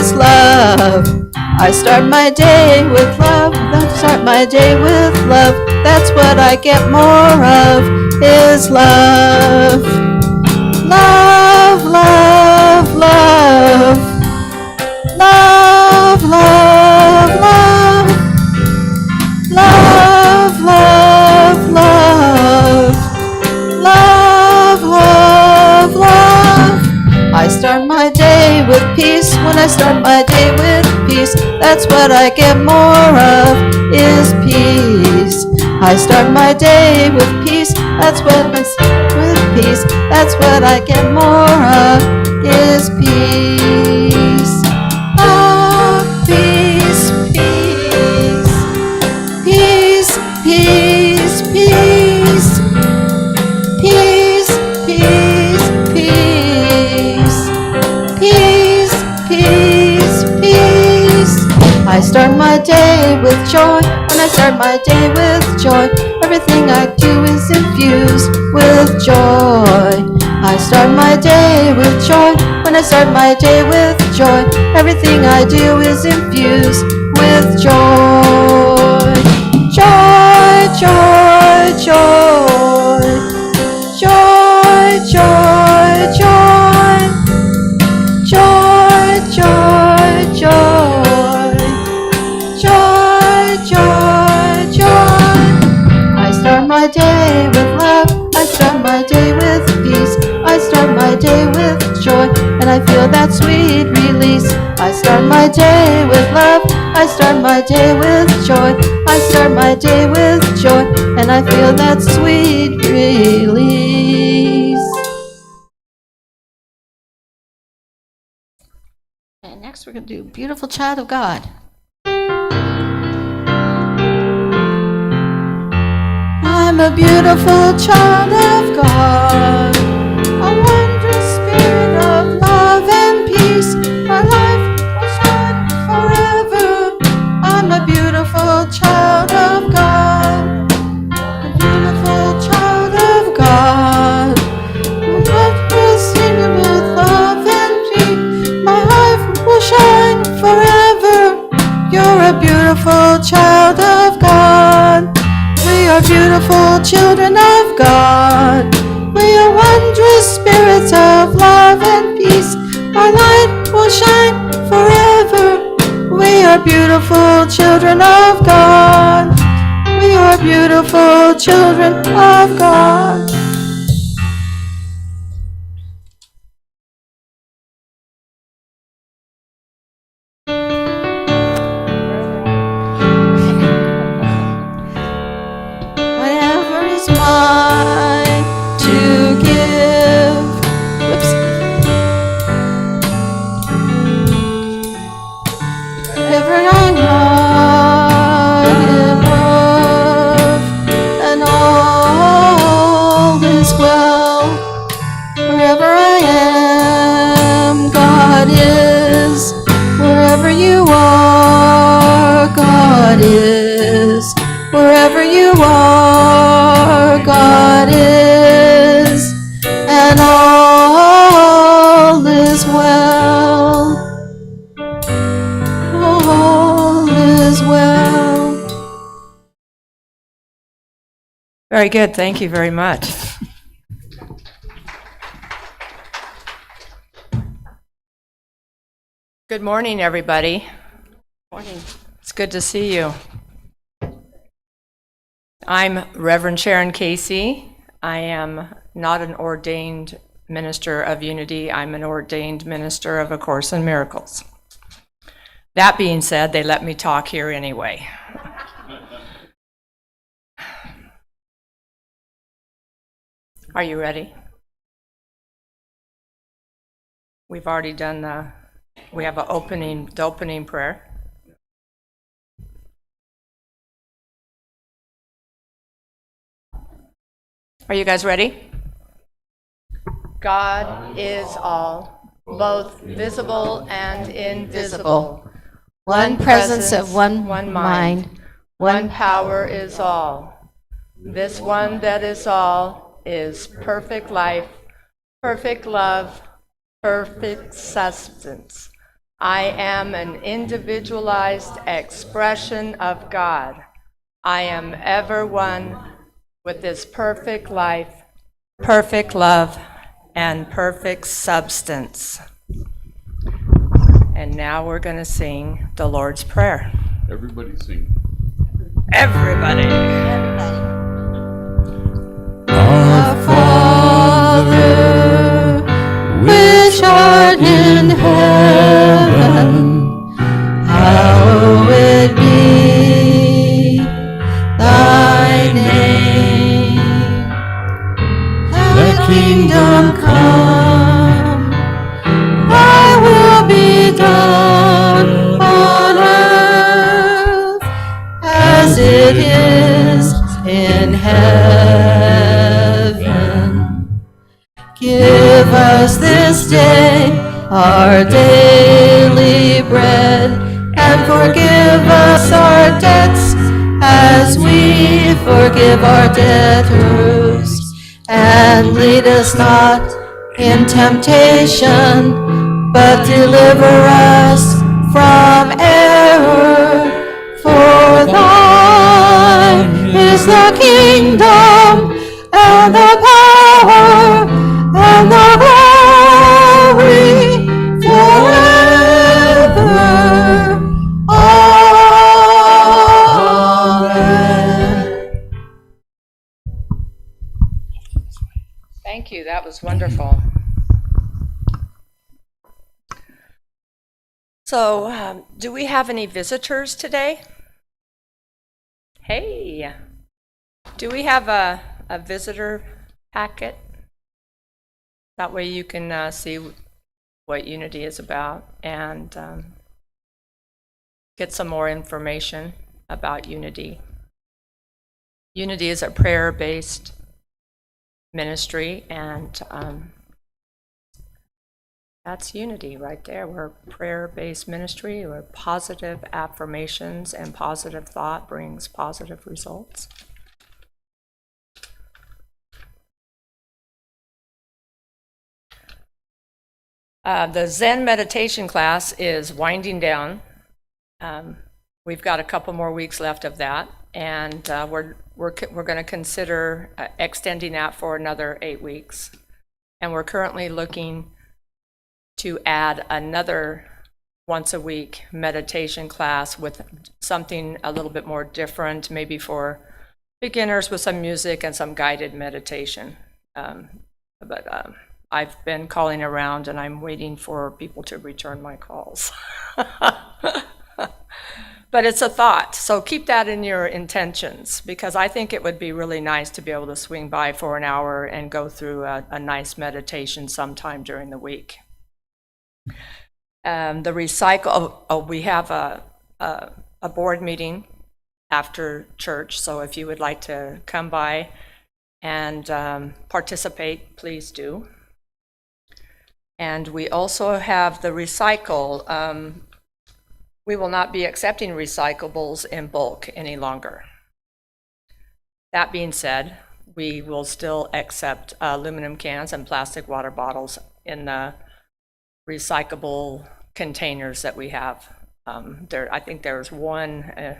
is love. I start my day with love. I start my day with love. That's what I get more of, is love. Love, love, love. Love, love, love. Love, love, love. Love, love, love. I start my day with peace. When I start my day with peace, that's what I get more of, is peace. I start my day with peace. That's what I start with peace. That's what I get more of, is peace. Ah, peace, peace. Peace, peace, peace. Peace, peace, peace. Peace, peace, peace. I start my day with joy. When I start my day with joy, everything I do is infused with joy. I start my day with joy. When I start my day with joy, everything I do is infused with joy. Joy, joy, joy. Joy, joy, joy. Joy, joy, joy. Joy, joy, joy. I start my day with love. I start my day with peace. I start my day with joy, and I feel that sweet release. I start my day with love. I start my day with joy. I start my day with joy, and I feel that sweet release. And next we're going to do Beautiful Child of God. I'm a beautiful child of God, a wondrous spirit of love and peace. My life will shine forever. I'm a beautiful child of God, a beautiful child of God, a wondrous spirit with love and peace. My life will shine forever. You're a beautiful child of God. We are beautiful children of God. We are wondrous spirits of love and peace. Our light will shine forever. We are beautiful children of God. We are beautiful children of God. Whatever is mine to give. Whoops. Wherever I give love, and all is well. Wherever I am, God is. Wherever you are, God is. Wherever you are, God is. And all is well. All is well. Very good. Thank you very much. Good morning, everybody. Morning. It's good to see you. I'm Reverend Sharon Casey. I am not an ordained minister of Unity. I'm an ordained minister of A Course in Miracles. That being said, they let me talk here anyway. Are you ready? We've already done we have the opening prayer. Are you guys ready? God is all, both visible and invisible. One presence of one mind, one power is all. This one that is all is perfect life, perfect love, perfect substance, I am an individualized expression of God. I am ever one with this perfect life, perfect love, and perfect substance. And now we're going to sing the Lord's Prayer. Everybody sing. Everybody. Our Father, which art in heaven, hallowed be thy name. Thy kingdom come, thy will be done on earth as it is in heaven. Give us this day our daily bread, and forgive us our debts as we forgive our debtors. And lead us not in temptation, but deliver us from error. For thine is the kingdom, and the power, and the glory, forever. Amen. Thank you. That was wonderful. So, do we have any visitors today? Hey, do we have a visitor packet? That way you can see what Unity is about and get some more information about Unity. Unity is a prayer-based ministry, and that's Unity right there. We're a prayer-based ministry where positive affirmations and positive thought brings positive results. The Zen meditation class is winding down. We've got a couple more weeks left of that, and we're going to consider extending that for another 8 weeks. And we're currently looking to add another once a week meditation class with something a little bit more different, maybe for beginners with some music and some guided meditation. But I've been calling around and I'm waiting for people to return my calls. But it's a thought, so keep that in your intentions, because I think it would be really nice to be able to swing by for an hour and go through a nice meditation sometime during the week. The recycle, we have a board meeting after church, so if you would like to come by and participate, please do. And we also have the recycle. We will not be accepting recyclables in bulk any longer. That being said, we will still accept aluminum cans and plastic water bottles in the recyclable containers that we have. I think there's one.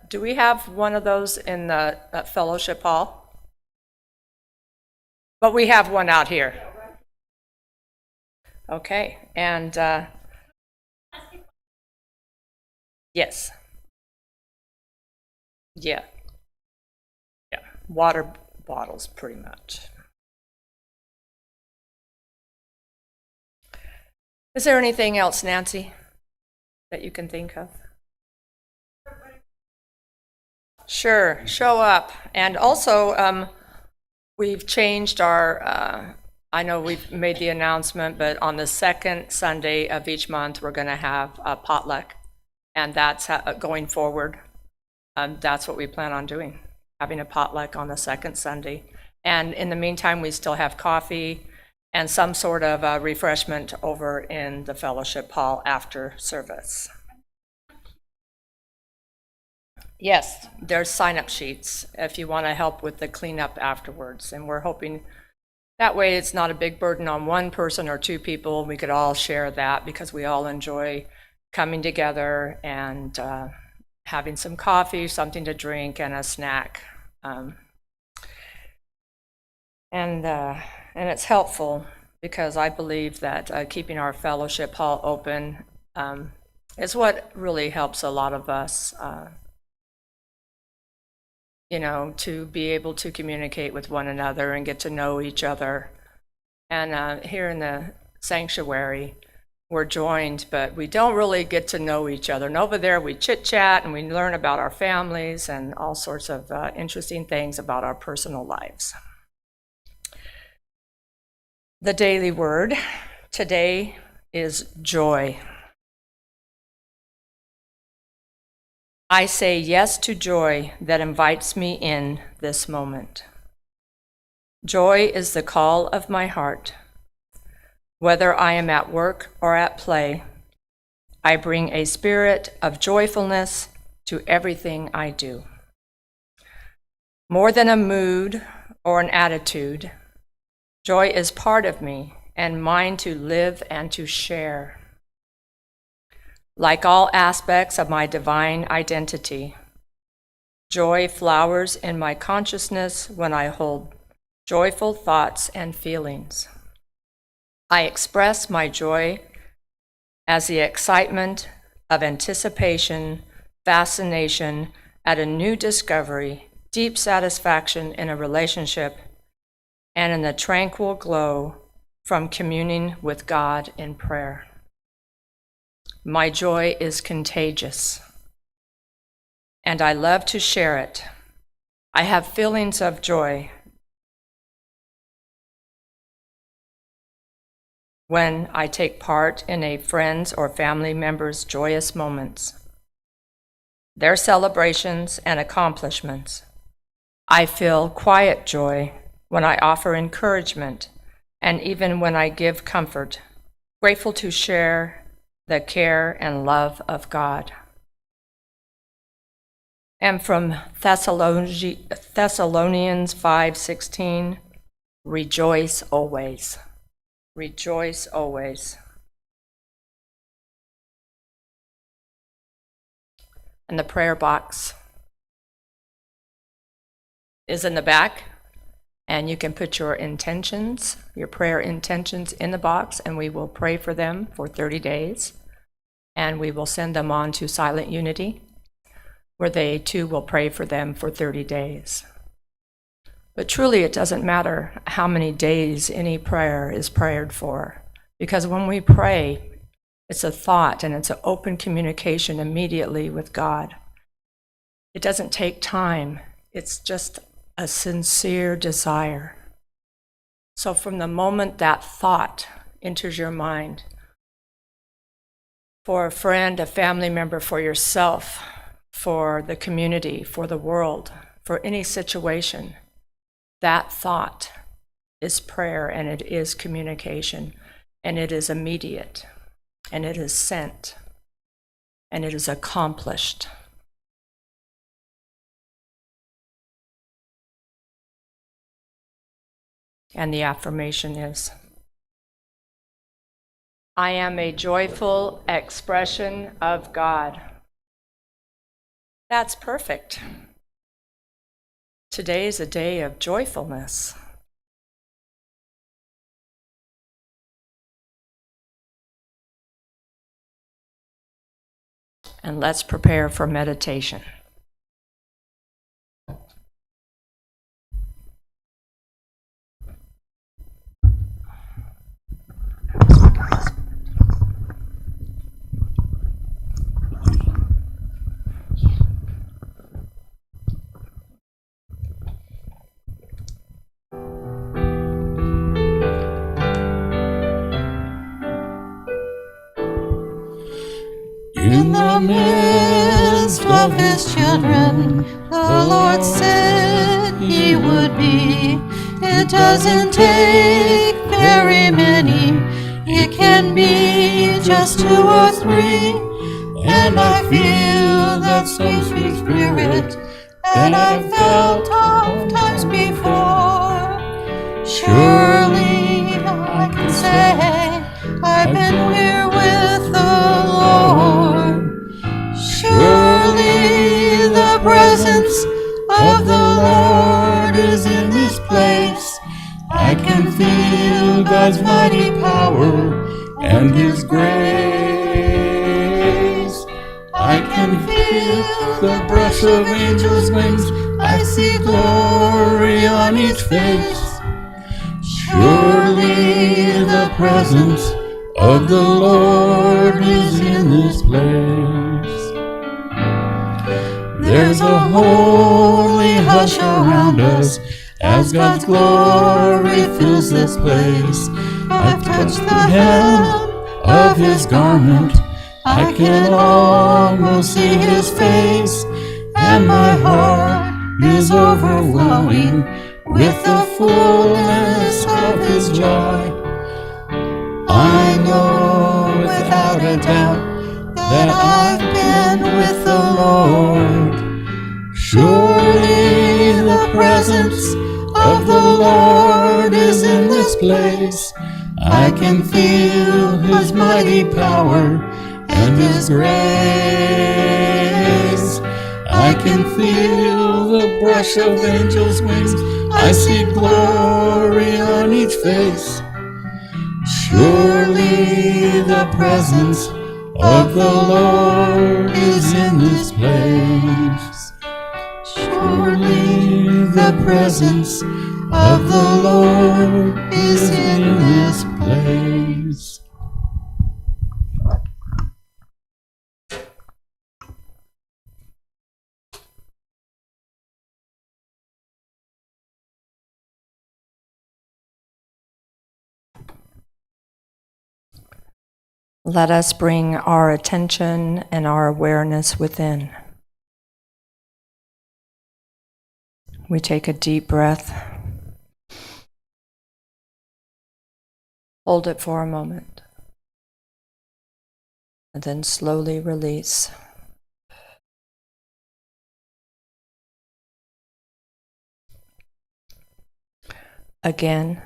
Do we have one of those in the fellowship hall? But we have one out here. Okay, and yes. Yeah. Water bottles, pretty much. Is there anything else, Nancy, that you can think of? Sure, show up. And also, we've changed our, I know we've made the announcement, but on the second Sunday of each month, we're going to have a potluck. And that's going forward. That's what we plan on doing, having a potluck on the second Sunday. And in the meantime, we still have coffee and some sort of refreshment over in the fellowship hall after service. Yes, there's sign-up sheets if you want to help with the cleanup afterwards. And we're hoping That way it's not a big burden on one person or two people. We could all share that because we all enjoy coming together and having some coffee, something to drink, and a snack. And it's helpful because I believe that keeping our fellowship hall open is what really helps a lot of us, to be able to communicate with one another and get to know each other. And here in the sanctuary, we're joined, but we don't really get to know each other. And over there, we chit-chat and we learn about our families and all sorts of interesting things about our personal lives. The daily word today is joy. I say yes to joy that invites me in this moment. Joy is the call of my heart. Whether I am at work or at play, I bring a spirit of joyfulness to everything I do. More than a mood or an attitude, joy is part of me and mine to live and to share. Like all aspects of my divine identity, joy flowers in my consciousness when I hold joyful thoughts and feelings. I express my joy as the excitement of anticipation, fascination at a new discovery, deep satisfaction in a relationship, and in the tranquil glow from communing with God in prayer. My joy is contagious, and I love to share it. I have feelings of joy when I take part in a friend's or family member's joyous moments, their celebrations and accomplishments. I feel quiet joy when I offer encouragement and even when I give comfort, grateful to share the care and love of God. And from Thessalonians 5:16, rejoice always. Rejoice always. And the prayer box is in the back, and you can put your intentions, your prayer intentions in the box, and we will pray for them for 30 days. And we will send them on to Silent Unity, where they too will pray for them for 30 days. But truly, it doesn't matter how many days any prayer is prayed for, because when we pray, it's a thought and it's an open communication immediately with God. It doesn't take time. It's just a sincere desire. So from the moment that thought enters your mind, for a friend, a family member, for yourself, for the community, for the world, for any situation, that thought is prayer, and it is communication, and it is immediate, and it is sent, and it is accomplished. And the affirmation is, I am a joyful expression of God. That's perfect. Today is a day of joyfulness. And let's prepare for meditation. In the midst of his children, the Lord said he would be. It doesn't take very many, it can be just 2 or 3. And I feel that same sweet spirit that I've felt oft times before. Surely I can say I've been here with the Lord. Surely the presence of the Lord is in this place. I can feel God's mighty power and His grace. I can feel the brush of angels' wings. I see glory on each face. Surely the presence of the Lord is in this place. There's a holy hush around us as God's glory fills this place. I've touched the hem of His garment. I can almost see His face, and my heart is overflowing with the fullness of His joy. I know without a doubt that I've been with the Lord. Surely the presence of the Lord is in this place. I can feel His mighty power and His grace. I can feel the brush of angels' wings. I see glory on each face. Surely the presence of the Lord is in this place. Surely the presence of the Lord is in this place. Let us bring our attention and our awareness within. We take a deep breath. Hold it for a moment. And then slowly release. Again.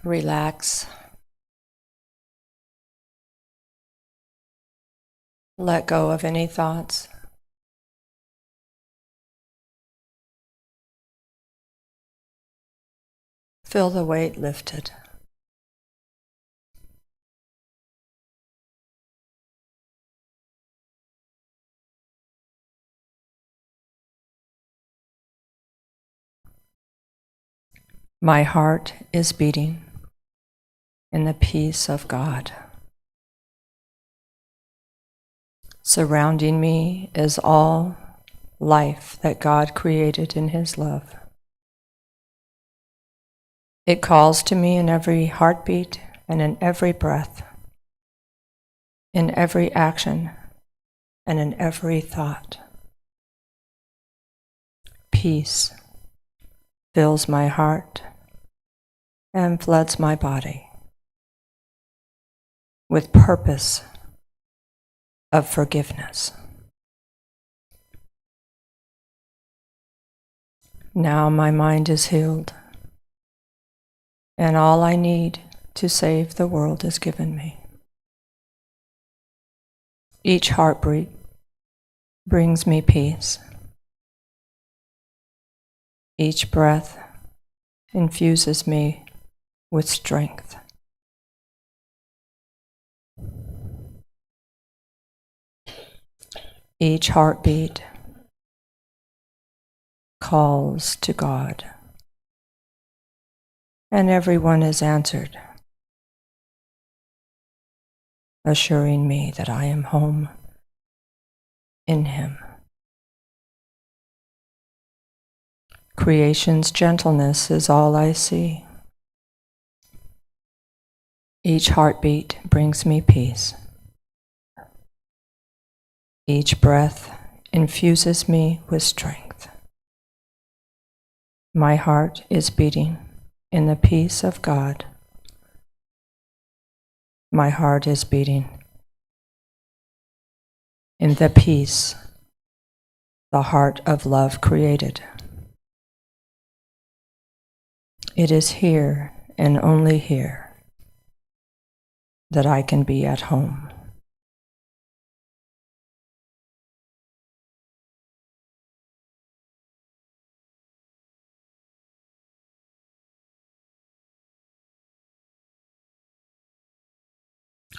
Relax. Let go of any thoughts. Feel the weight lifted. My heart is beating in the peace of God. Surrounding me is all life that God created in His love. It calls to me in every heartbeat and in every breath, in every action and in every thought. Peace fills my heart and floods my body with purpose of forgiveness. Now my mind is healed, and all I need to save the world is given me. Each heartbeat brings me peace. Each breath infuses me with strength. Each heartbeat calls to God, and everyone is answered, assuring me that I am home in Him. Creation's gentleness is all I see. Each heartbeat brings me peace. Each breath infuses me with strength. My heart is beating In the peace of God, my heart is beating. In the peace the heart of love created. It is here and only here that I can be at home.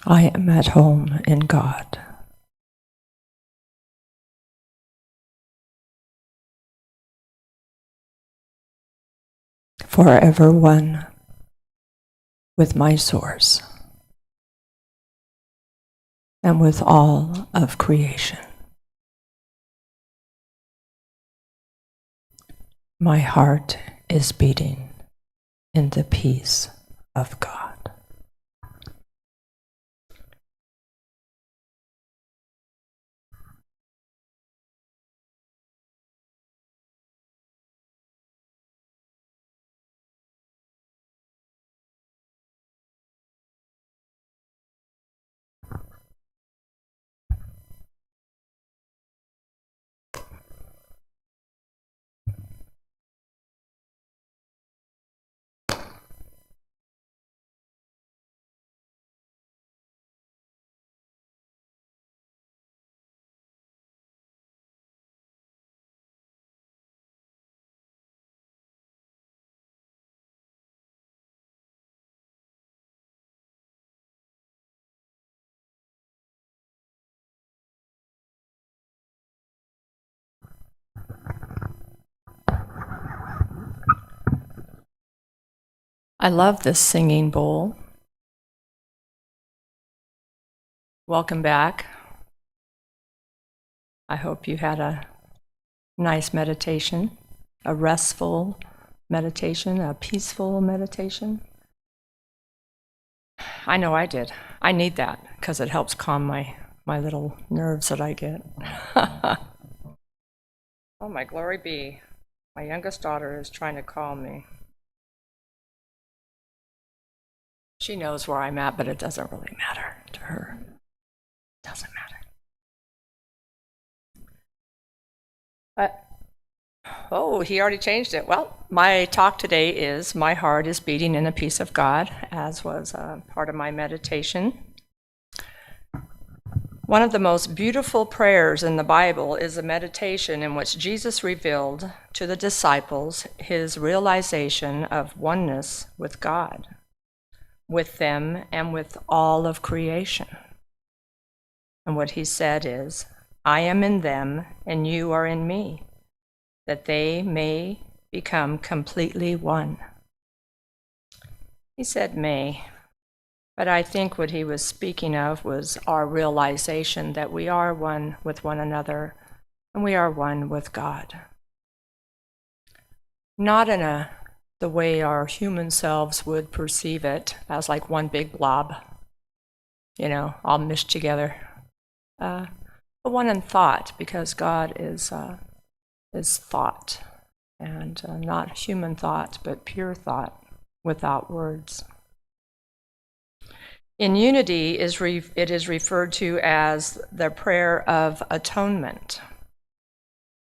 I am at home in God. Forever one with my source and with all of creation. My heart is beating in the peace of God. I love this singing bowl. Welcome back. I hope you had a nice meditation, a restful meditation, a peaceful meditation. I know I did. I need that because it helps calm my little nerves that I get. Oh, my glory be. My youngest daughter is trying to call me. She knows where I'm at, but it doesn't really matter to her. It doesn't matter. Oh, he already changed it. Well, my talk today is My Heart is Beating in the Peace of God, as was part of my meditation. One of the most beautiful prayers in the Bible is a meditation in which Jesus revealed to the disciples his realization of oneness with God, with them and with all of creation. And what he said is, I am in them and you are in me, that they may become completely one. He said may, but I think what he was speaking of was our realization that we are one with one another and we are one with God. Not in the way our human selves would perceive it as like one big blob, all meshed together. But one in thought, because God is thought, and not human thought, but pure thought without words. In unity, it is referred to as the prayer of atonement,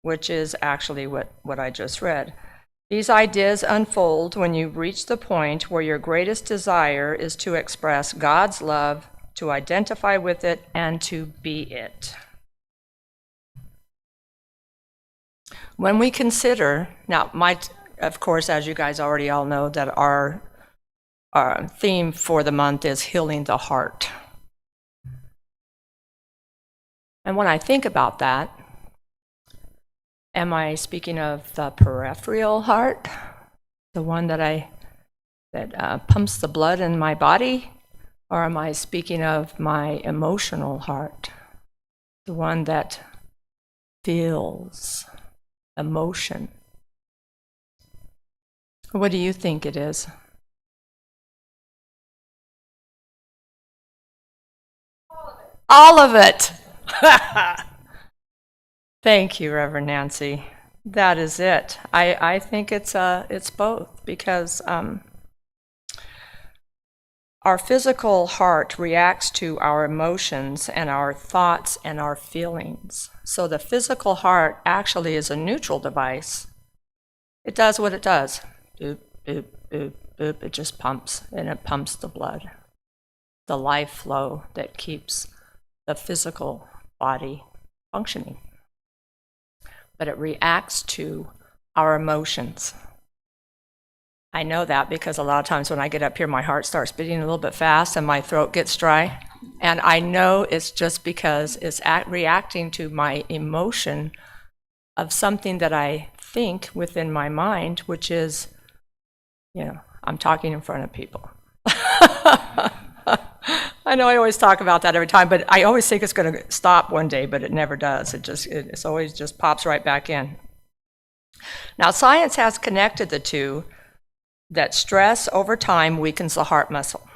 which is actually what I just read. These ideas unfold when you reach the point where your greatest desire is to express God's love, to identify with it, and to be it. When we consider, now, of course, as you guys already all know, that our theme for the month is healing the heart. And when I think about that, am I speaking of the peripheral heart, the one that pumps the blood in my body, or am I speaking of my emotional heart, the one that feels emotion? What do you think it is? All of it. Thank you, Reverend Nancy. That is it. I think it's both, because our physical heart reacts to our emotions and our thoughts and our feelings. So the physical heart actually is a neutral device. It does what it does. Boop, boop, boop, boop. It just pumps, and it pumps the blood, the life flow that keeps the physical body functioning. But it reacts to our emotions. I know that because a lot of times when I get up here, my heart starts beating a little bit fast and my throat gets dry. And I know it's just because it's reacting to my emotion of something that I think within my mind, which is, I'm talking in front of people. I know I always talk about that every time, but I always think it's going to stop one day, but it never does. It's always just pops right back in. Now, science has connected the two, that stress over time weakens the heart muscle.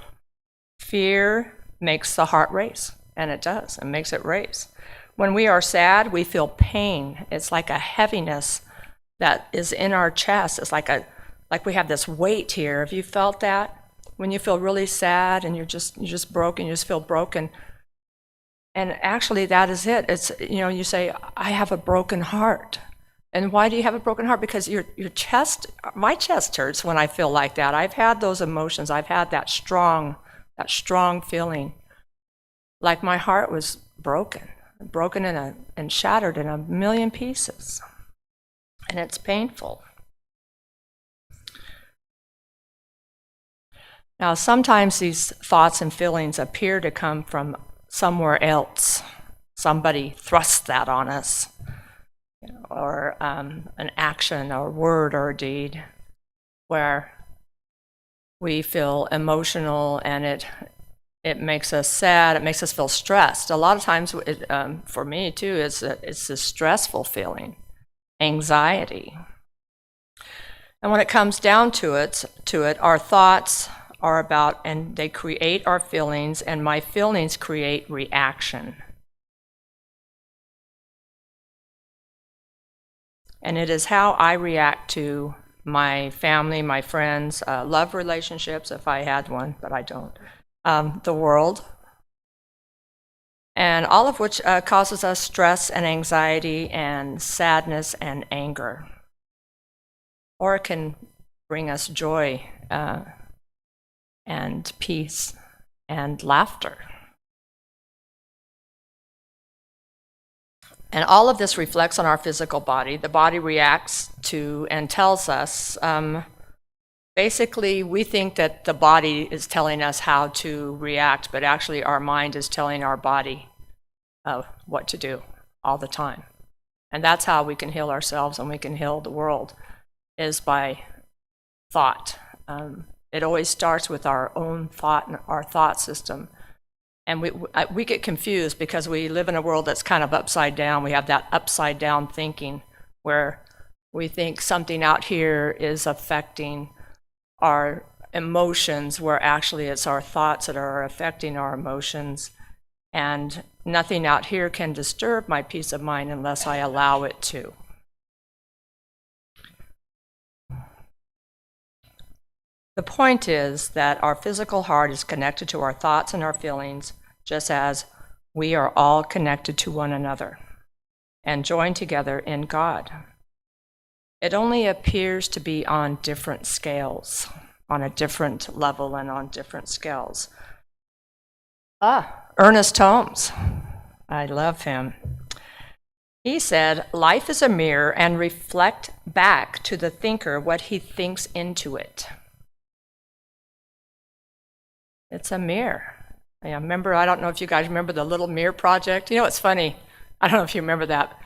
Fear makes the heart race, and it does. It makes it race. When we are sad, we feel pain. It's like a heaviness that is in our chest. It's like we have this weight here. Have you felt that? When you feel really sad and you're just broken, you just feel broken. And actually that is it. It's, you say, I have a broken heart. And why do you have a broken heart? Because your chest, my chest hurts when I feel like that. I've had those emotions. I've had that strong feeling, like my heart was broken and shattered in a million pieces. And it's painful. Now, sometimes these thoughts and feelings appear to come from somewhere else. Somebody thrusts that on us. Or an action or word or a deed where we feel emotional and it makes us sad, it makes us feel stressed. A lot of times, for me too, it's a stressful feeling, anxiety. And when it comes down to it, our thoughts are about, and they create our feelings, and my feelings create reaction. And it is how I react to my family, my friends, love relationships, if I had one, but I don't, the world, and all of which causes us stress and anxiety and sadness and anger. Or it can bring us joy and peace and laughter. And all of this reflects on our physical body. The body reacts to and tells us, basically we think that the body is telling us how to react, but actually our mind is telling our body what to do all the time. And that's how we can heal ourselves and we can heal the world, is by thought. It always starts with our own thought and our thought system. And we get confused because we live in a world that's kind of upside down. We have that upside down thinking where we think something out here is affecting our emotions, where actually it's our thoughts that are affecting our emotions. And nothing out here can disturb my peace of mind unless I allow it to. The point is that our physical heart is connected to our thoughts and our feelings, just as we are all connected to one another and joined together in God. It only appears to be on different scales, on a different level and on different scales. Ernest Holmes, I love him. He said, life is a mirror, and reflect back to the thinker what he thinks into it. It's a mirror. I remember, I don't know if you guys remember the Little Mirror Project. It's funny. I don't know if you remember that.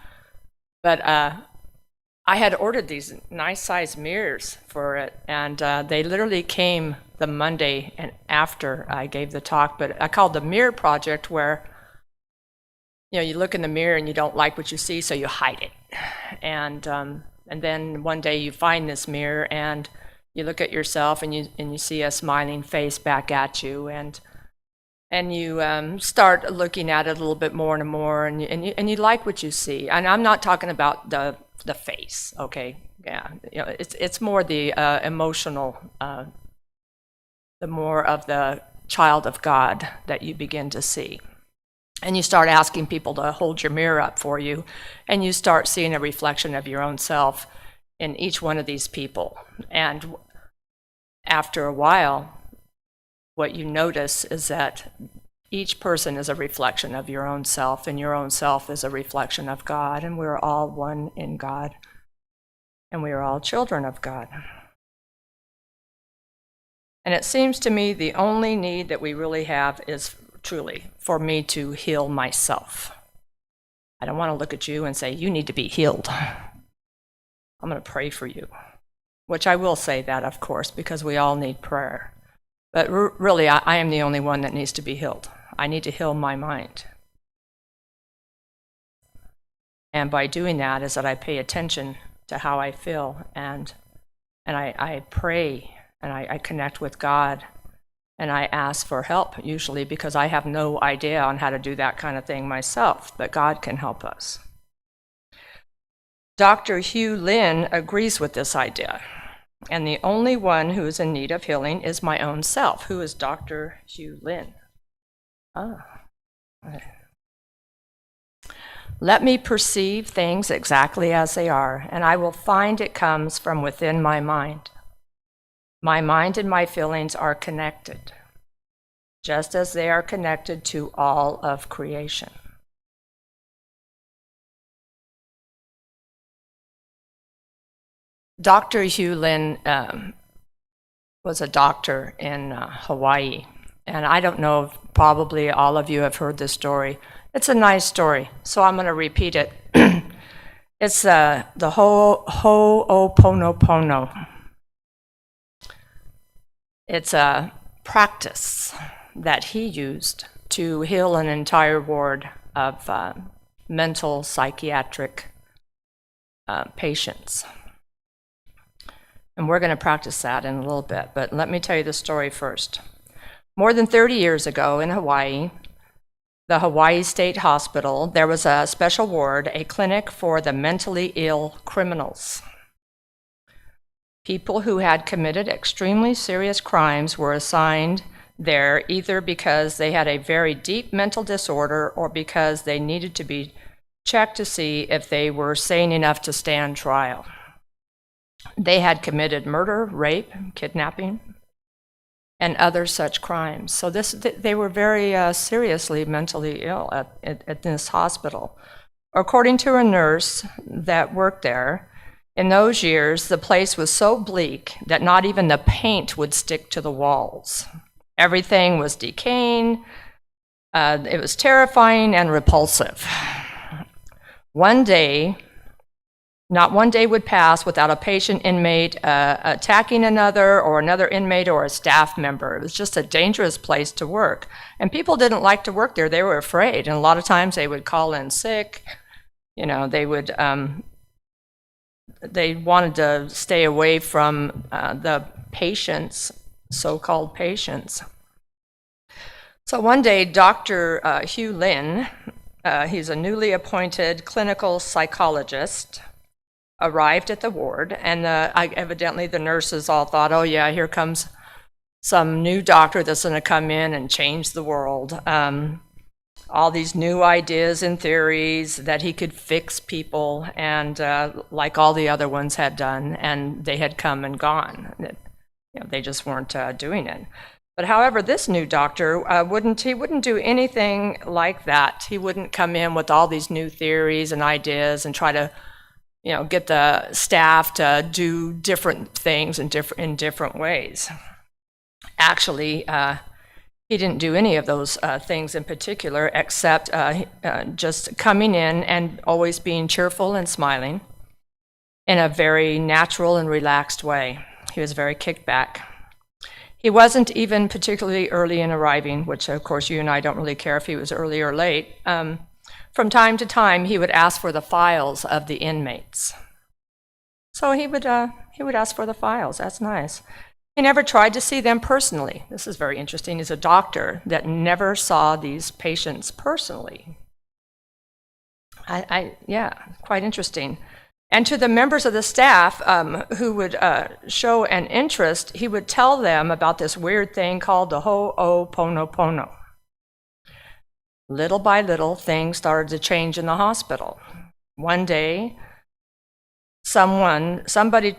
But I had ordered these nice sized mirrors for it, and they literally came the Monday and after I gave the talk. But I called the Mirror Project, where you look in the mirror and you don't like what you see, so you hide it. And then one day you find this mirror and you look at yourself and you see a smiling face back at you, and and you start looking at it a little bit more and more, and you like what you see. And I'm not talking about the face, okay? Yeah, it's more the emotional, the more of the child of God that you begin to see. And you start asking people to hold your mirror up for you, and you start seeing a reflection of your own self in each one of these people. And after a while, what you notice is that each person is a reflection of your own self, and your own self is a reflection of God, and we're all one in God, and we are all children of God. And it seems to me the only need that we really have is truly for me to heal myself. I don't want to look at you and say, you need to be healed. I'm going to pray for you, which I will say that, of course, because we all need prayer. But really, I am the only one that needs to be healed. I need to heal my mind. And by doing that is that I pay attention to how I feel, and I pray, and I connect with God, and I ask for help, usually because I have no idea on how to do that kind of thing myself, but God can help us. Dr. Hugh Lin agrees with this idea, and the only one who is in need of healing is my own self. Who is Dr. Hugh Lin? Let me perceive things exactly as they are, and I will find it comes from within my mind. My mind and my feelings are connected, just as they are connected to all of creation. Dr. Hugh Lin was a doctor in Hawaii, and I don't know if probably all of you have heard this story. It's a nice story, so I'm going to repeat it. It's the Ho'oponopono. It's a practice that he used to heal an entire ward of mental psychiatric patients. And we're going to practice that in a little bit, but let me tell you the story first. More than 30 years ago in Hawaii, the Hawaii State Hospital, there was a special ward, a clinic for the mentally ill criminals. People who had committed extremely serious crimes were assigned there either because they had a very deep mental disorder or because they needed to be checked to see if they were sane enough to stand trial. They had committed murder, rape, kidnapping, and other such crimes. So they were very seriously mentally ill at this hospital. According to a nurse that worked there, in those years, the place was so bleak that not even the paint would stick to the walls. Everything was decaying. It was terrifying and repulsive. Not one day would pass without a patient inmate attacking another, or another inmate, or a staff member. It was just a dangerous place to work. And people didn't like to work there. They were afraid. And a lot of times they would call in sick. They wanted to stay away from the patients, so-called patients. So one day, Dr. Hugh Lin, he's a newly appointed clinical psychologist, arrived at the ward, and evidently the nurses all thought, oh yeah, here comes some new doctor that's going to come in and change the world. All these new ideas and theories that he could fix people, and like all the other ones had done, and they had come and gone. They just weren't doing it. But however, this new doctor wouldn't do anything like that. He wouldn't come in with all these new theories and ideas and try to get the staff to do different things in different ways. Actually, he didn't do any of those things in particular, except just coming in and always being cheerful and smiling in a very natural and relaxed way. He was very kicked back. He wasn't even particularly early in arriving, which of course you and I don't really care if he was early or late. From time to time, he would ask for the files of the inmates. So he would ask for the files. That's nice. He never tried to see them personally. This is very interesting. He's a doctor that never saw these patients personally. Yeah, quite interesting. And to the members of the staff who would show an interest, he would tell them about this weird thing called the Ho'oponopono. Little by little, things started to change in the hospital. One day, somebody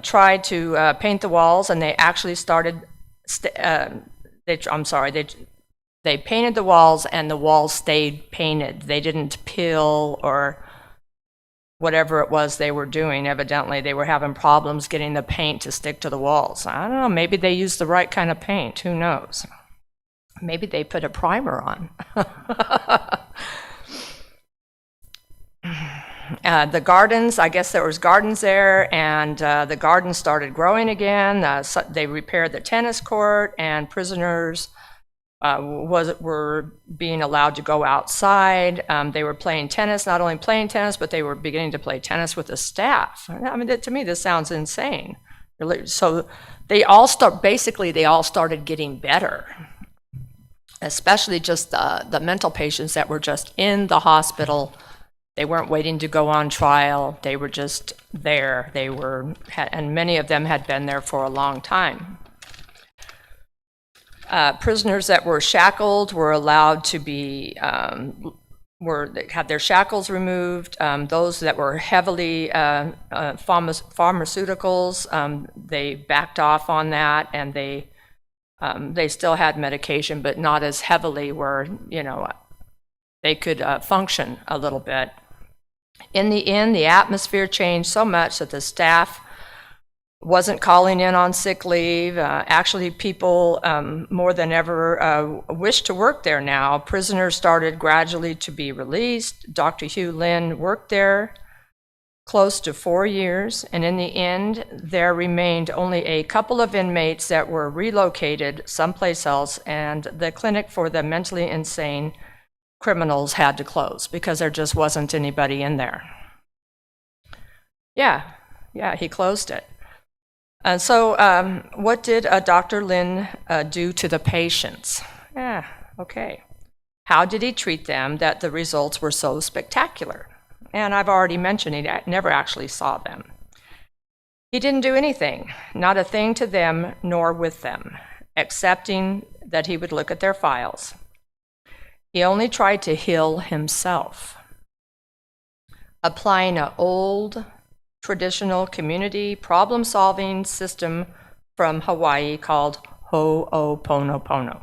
tried to paint the walls, and they actually started. They painted the walls, and the walls stayed painted. They didn't peel or whatever it was they were doing. Evidently, they were having problems getting the paint to stick to the walls. I don't know. Maybe they used the right kind of paint. Who knows? Maybe they put a primer on. The gardens, I guess there was gardens there, and the gardens started growing again. So they repaired the tennis court, and prisoners were being allowed to go outside. They were playing tennis, not only playing tennis, but they were beginning to play tennis with the staff. I mean, to me, this sounds insane. So they all started getting better, especially just the mental patients that were just in the hospital. They weren't waiting to go on trial. They were just there. And many of them had been there for a long time. Prisoners that were shackled were allowed to be, had their shackles removed. Those that were heavily pharmaceuticals, they backed off on that, and they still had medication, but not as heavily, where they could function a little bit. In the end, the atmosphere changed so much that the staff wasn't calling in on sick leave. Actually, people more than ever wished to work there now. Prisoners started gradually to be released. Dr. Hugh Lin worked there close to 4 years, and in the end, there remained only a couple of inmates that were relocated someplace else, and the clinic for the mentally insane criminals had to close because there just wasn't anybody in there. Yeah, he closed it. And so what did Dr. Lin do to the patients? Okay. How did he treat them that the results were so spectacular? And I've already mentioned he never actually saw them. He didn't do anything, not a thing to them nor with them, excepting that he would look at their files. He only tried to heal himself, applying an old, traditional community problem-solving system from Hawaii called Ho'oponopono.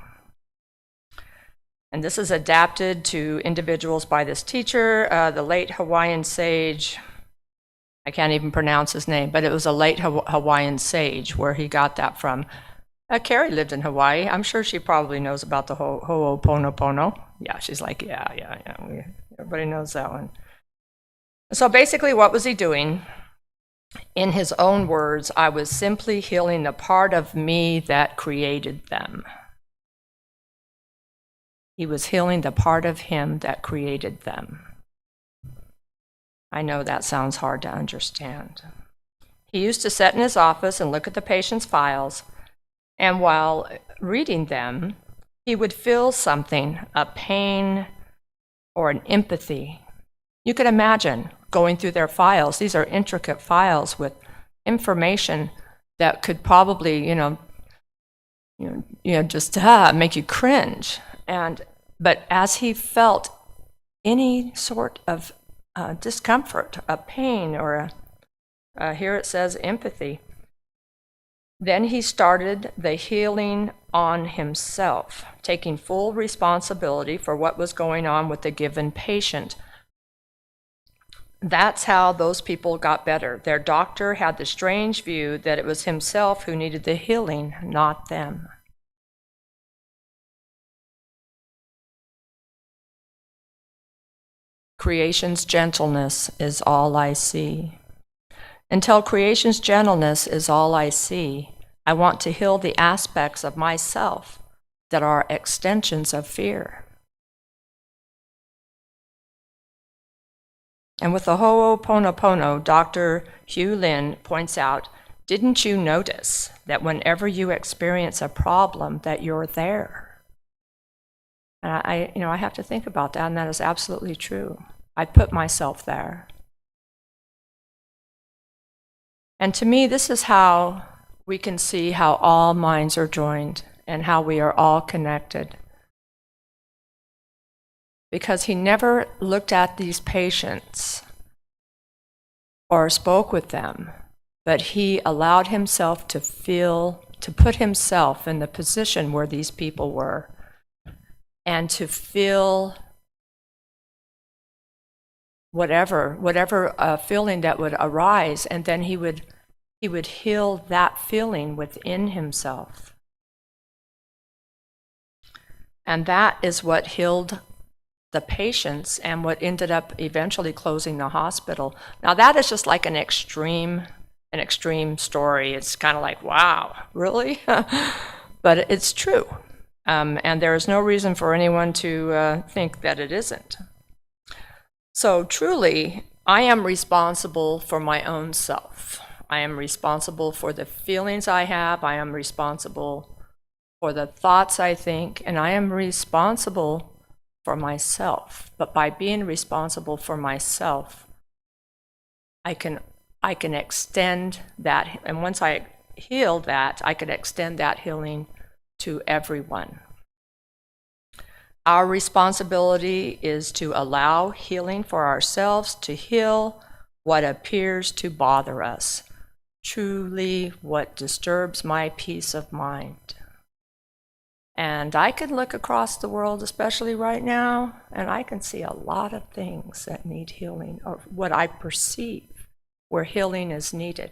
And this is adapted to individuals by this teacher, the late Hawaiian sage. I can't even pronounce his name, but it was a late Hawaiian sage where he got that from. Carrie lived in Hawaii. I'm sure she probably knows about the Ho'oponopono. Yeah, she's like, yeah. Everybody knows that one. So basically, what was he doing? In his own words, I was simply healing the part of me that created them. He was healing the part of him that created them. I know that sounds hard to understand. He used to sit in his office and look at the patient's files, and while reading them, he would feel something, a pain or an empathy. You could imagine going through their files. These are intricate files with information that could probably, just make you cringe. But as he felt any sort of discomfort, a pain, or here it says empathy, then he started the healing on himself, taking full responsibility for what was going on with the given patient. That's how those people got better. Their doctor had the strange view that it was himself who needed the healing, not them. Creation's gentleness is all I see. Until creation's gentleness is all I see, I want to heal the aspects of myself that are extensions of fear. And with the Ho'oponopono, Dr. Hugh Lin points out Didn't you notice that whenever you experience a problem that you're there? And I have to think about that, and that is absolutely true. I put myself there. And to me, this is how we can see how all minds are joined and how we are all connected. Because he never looked at these patients or spoke with them, but he allowed himself to feel, to put himself in the position where these people were, and to feel whatever feeling that would arise, and then he would heal that feeling within himself. And that is what healed the patients and what ended up eventually closing the hospital. Now that is just like an extreme story. It's kind of like, wow, really? But it's true. And there is no reason for anyone to think that it isn't. So truly, I am responsible for my own self. I am responsible for the feelings I have. I am responsible for the thoughts I think, and I am responsible for myself. But by being responsible for myself, I can extend that, and once I heal that, I can extend that healing to everyone. Our responsibility is to allow healing for ourselves, to heal what appears to bother us, truly what disturbs my peace of mind. And I can look across the world, especially right now, and I can see a lot of things that need healing, or what I perceive where healing is needed.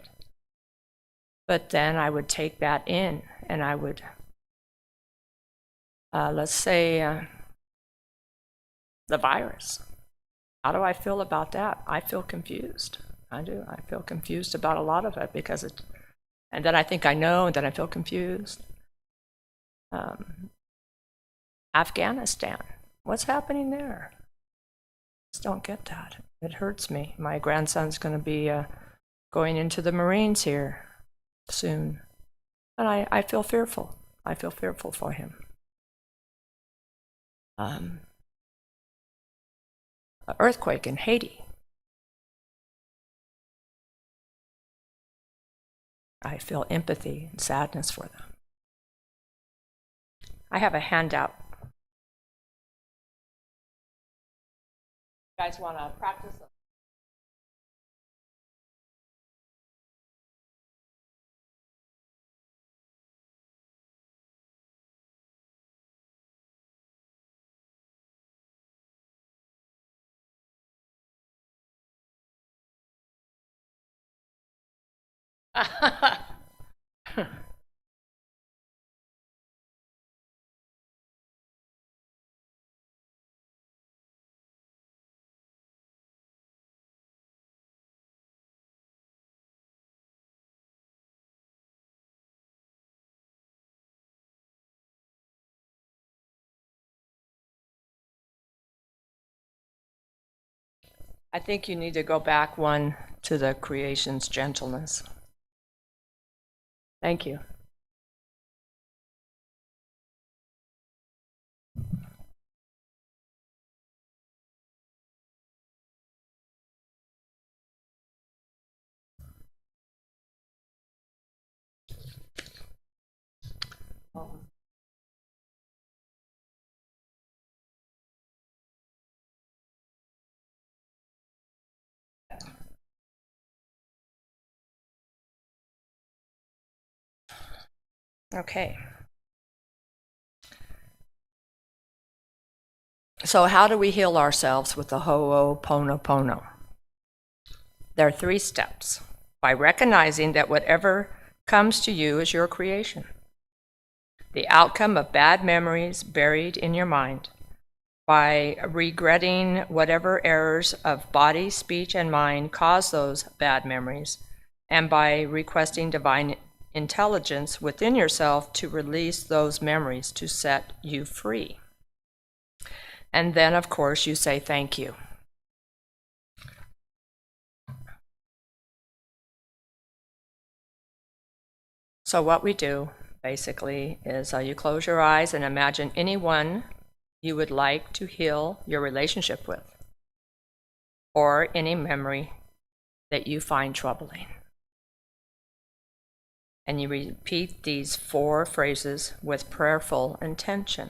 But then I would take that in, and I would, let's say, the virus. How do I feel about that? I feel confused. I do. I feel confused about a lot of it because and then I think I know, and then I feel confused. Afghanistan, what's happening there? I just don't get that. It hurts me. My grandson's going to be going into the Marines here soon, and I feel fearful. I feel fearful for him. An earthquake in Haiti. I feel empathy and sadness for them. I have a handout. You guys want to practice them? I think you need to go back one to the creation's gentleness. Thank you. Okay. So how do we heal ourselves with the Ho'oponopono? There are 3 steps. By recognizing that whatever comes to you is your creation, the outcome of bad memories buried in your mind, by regretting whatever errors of body, speech, and mind caused those bad memories, and by requesting divine intelligence within yourself to release those memories to set you free. And then, of course, you say thank you. So what we do, basically, is you close your eyes and imagine anyone you would like to heal your relationship with, or any memory that you find troubling. And you repeat these 4 phrases with prayerful intention.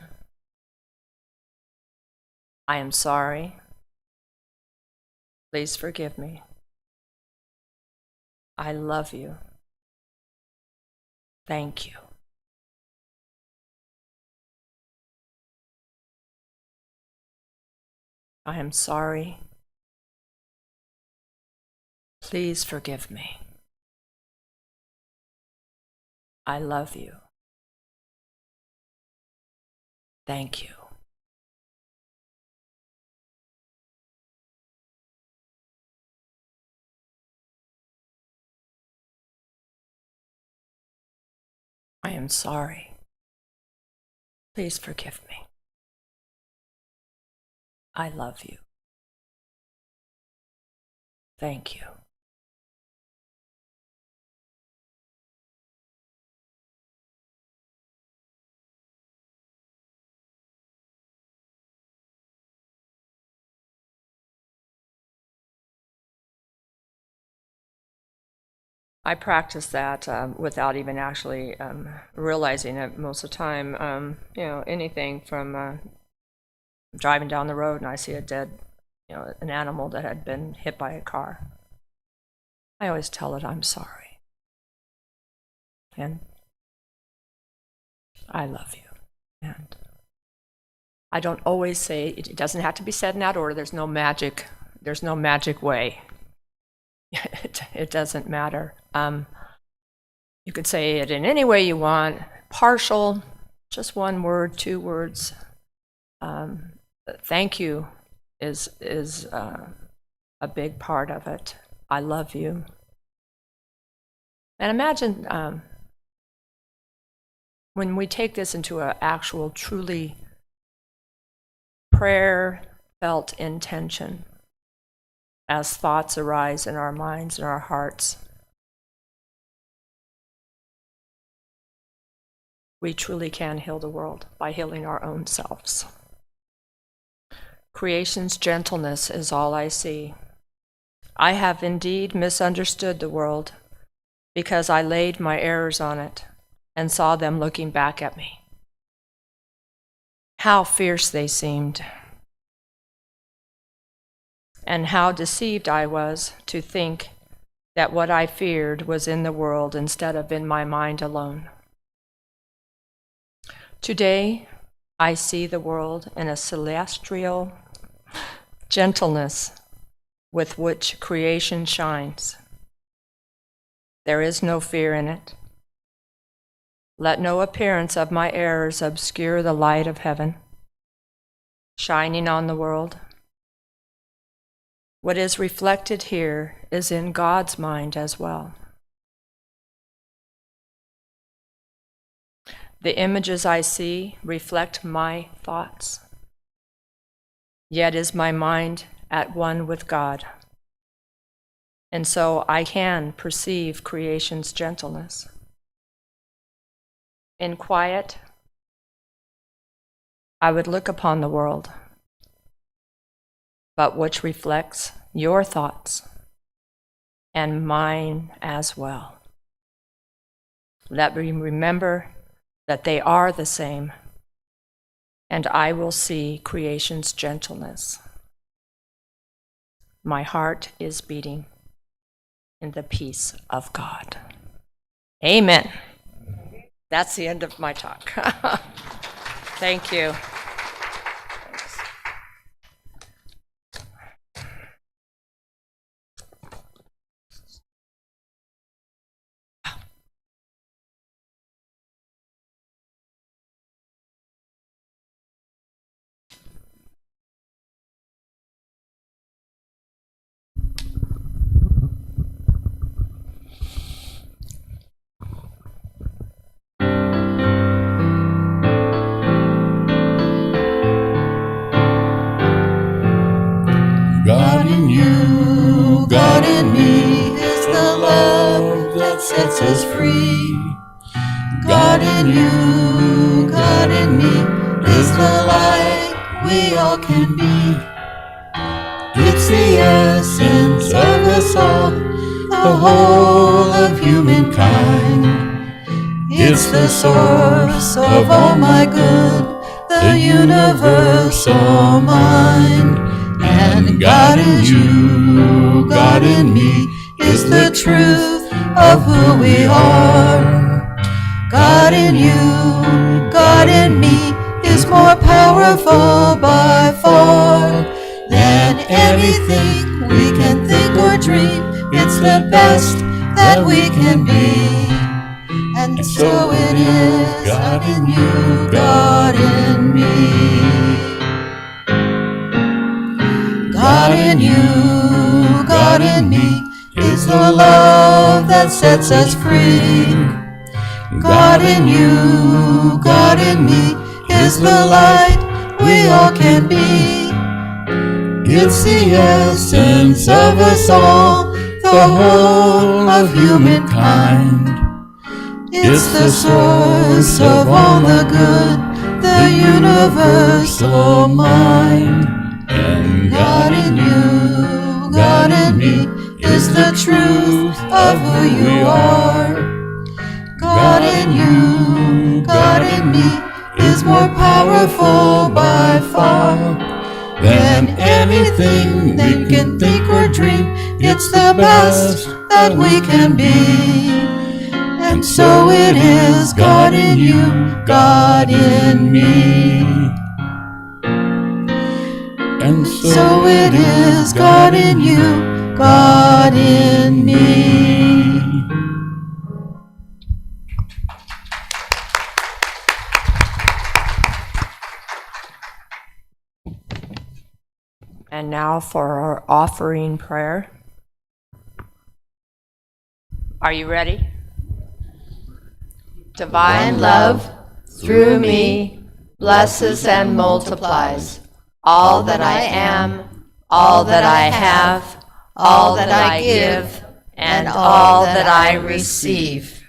I am sorry. Please forgive me. I love you. Thank you. I am sorry. Please forgive me. I love you. Thank you. I am sorry. Please forgive me. I love you. Thank you. I practice that without even actually realizing it most of the time. Anything from driving down the road and I see a dead, an animal that had been hit by a car. I always tell it I'm sorry. And I love you. And I don't always say, it doesn't have to be said in that order. There's no magic way. It doesn't matter. You could say it in any way you want, partial, just 1 word, 2 words. Thank you is a big part of it. I love you. And imagine when we take this into an actual, truly prayer-felt intention, as thoughts arise in our minds and our hearts, we truly can heal the world by healing our own selves. Creation's gentleness is all I see. I have indeed misunderstood the world because I laid my errors on it and saw them looking back at me. How fierce they seemed, and how deceived I was to think that what I feared was in the world instead of in my mind alone. Today, I see the world in a celestial gentleness with which creation shines. There is no fear in it. Let no appearance of my errors obscure the light of heaven, shining on the world. What is reflected here is in God's mind as well. The images I see reflect my thoughts, yet is my mind at one with God. And so I can perceive creation's gentleness. In quiet, I would look upon the world, but which reflects your thoughts and mine as well. Let me remember that they are the same, and I will see creation's gentleness. My heart is beating in the peace of God. Amen. That's the end of my talk. Thank you. God in you, God in me, is the love that sets us free. God in you, God in me, is the light we all can be. It's the essence of us all, the whole of humankind. It's the source of all my good, the universal mind. And God in you, God in me, is the truth of who we are. God in you, God in me, is more powerful by far than anything we can think or dream. It's the best that we can be. And so it is, God in you, God in me. God in you, God in me, is the love that sets us free. God in you, God in me, is the light we all can be. It's the essence of us all, the whole of humankind. It's the source of all the good, the universal mind. And God in you, God in me, is the truth of who you are. God in you, God in me, is more powerful by far than anything we can think or dream. It's the best that we can be. And so it is, God in you, God in me. And so it is, God in you, God in me. And now for our offering prayer. Are you ready? Divine love, through me, blesses and multiplies all that I am, all that I have, all that I give, and all that I receive.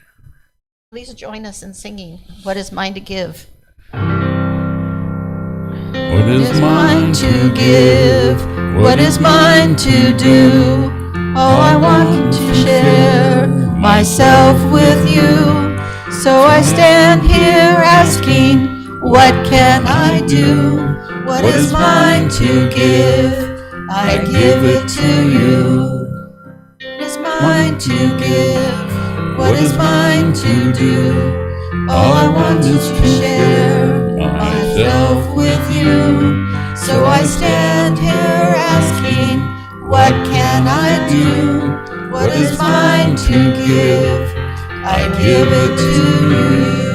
Please join us in singing, What is Mine to Give? What is mine to give? What is mine to do? Oh, I want to share myself with you. So I stand here asking, what can I do? What is mine to give? I give it to you. What is mine to give? What is mine to do? All I want is to share myself with you. So I stand here asking, what can I do? What is mine to give? I give it to you.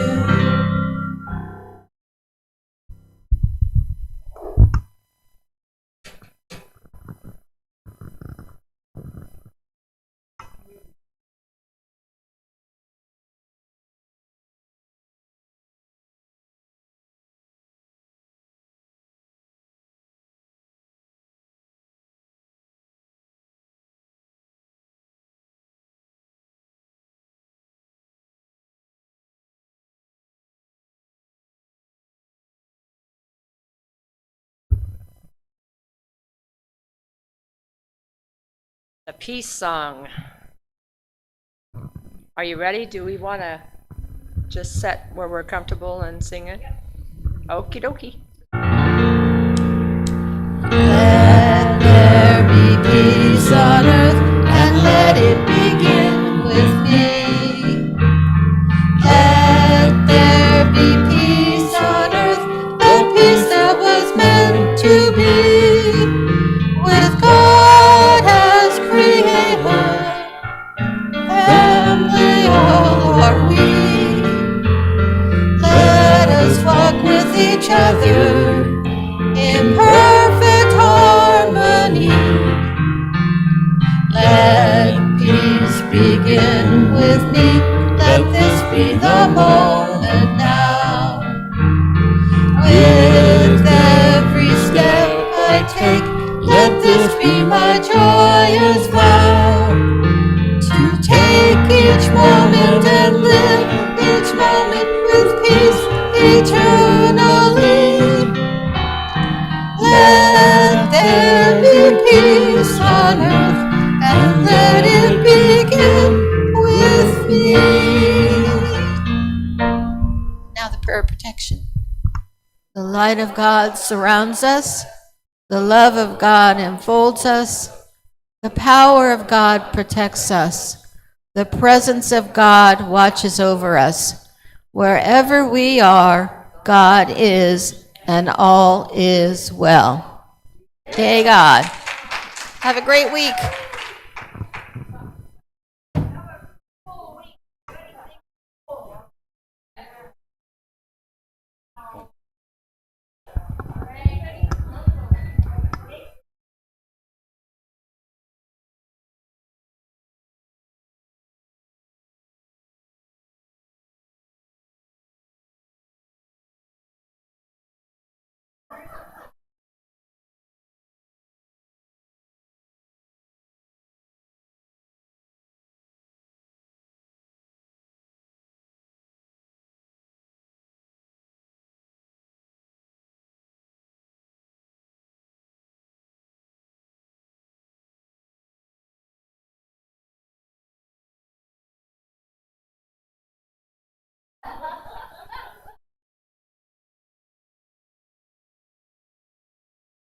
The peace song. Are you ready? Do we want to just set where we're comfortable and sing it? Okie dokie. Let there be peace on earth, and let it begin with me. Let there be peace on earth, the peace that was meant to be. With God as creator, family all are we. Let us walk with each other in perfect harmony. Let peace begin with me. Let this be the moment now. With every step I take, let this be my joyous vow. To take each moment and live each moment or protection. The light of God surrounds us. The love of God enfolds us. The power of God protects us. The presence of God watches over us. Wherever we are, God is, and all is well. Yay, God. Have a great week.